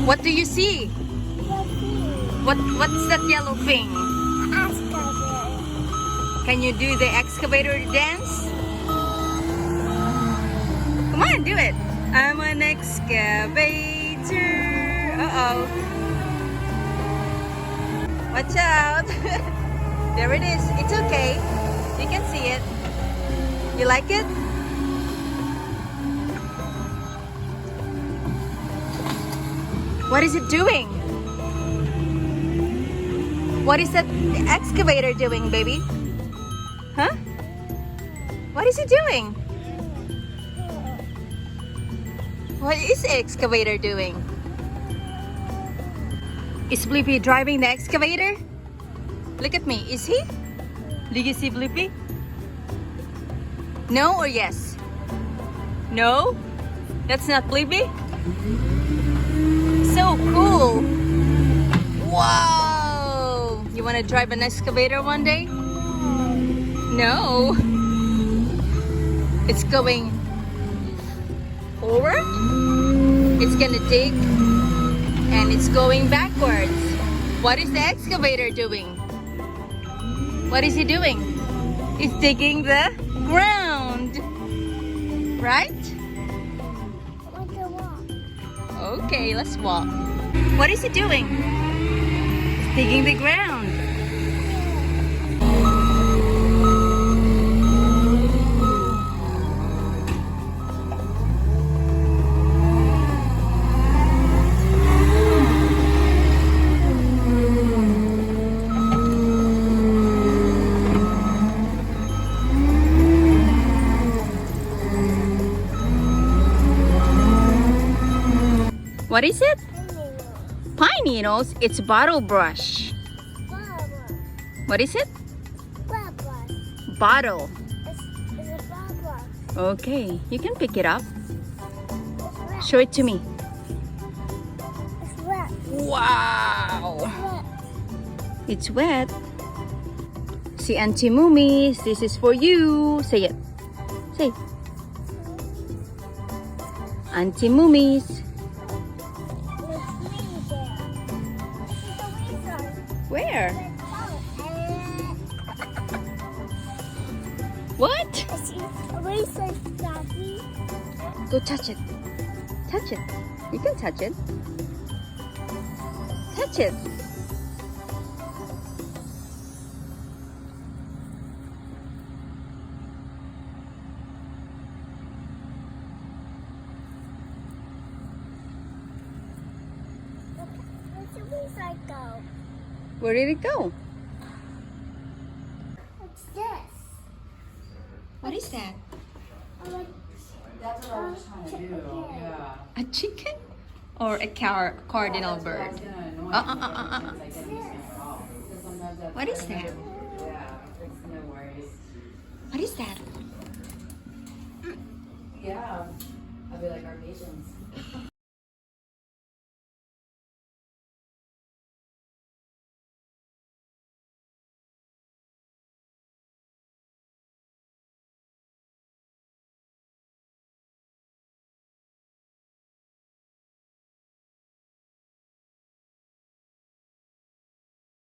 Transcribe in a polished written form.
What do you see? What's that yellow thing? Can you do the excavator dance? Come on, do it. I'm an excavator. Uh-oh. Watch out. There it is. It's okay. You can see it. You like it? What is it doing? What is that excavator doing, baby? Huh? What is it doing? What is the excavator doing? Is Blippi driving the excavator? Look at me. Is he? Do you see Blippi? No or yes? No? That's not Blippi? So cool! Wow! You want to drive an excavator one day? No. It's going forward. It's gonna dig and it's going backwards. What is the excavator doing? What is he doing? He's digging the ground. Right? Okay, let's walk. What is he doing? He's digging the ground. What is it? Pine needles. It's bottle brush. What is it? Bottle. It's a bottle. Okay, you can pick it up. Show it to me. It's wet. Wow! It's wet. It's wet. See, Auntie Moomies, this is for you. Say it. Say. Auntie Moomies. Where? What? Go touch it. Touch it. You can touch it. Touch it. Where did it go? What's this? What is that? That's what I was trying to do, yeah. A chicken? Or a cardinal bird? What is that? Yeah, it's no worries. What is that? Yeah, I'll be like our patients.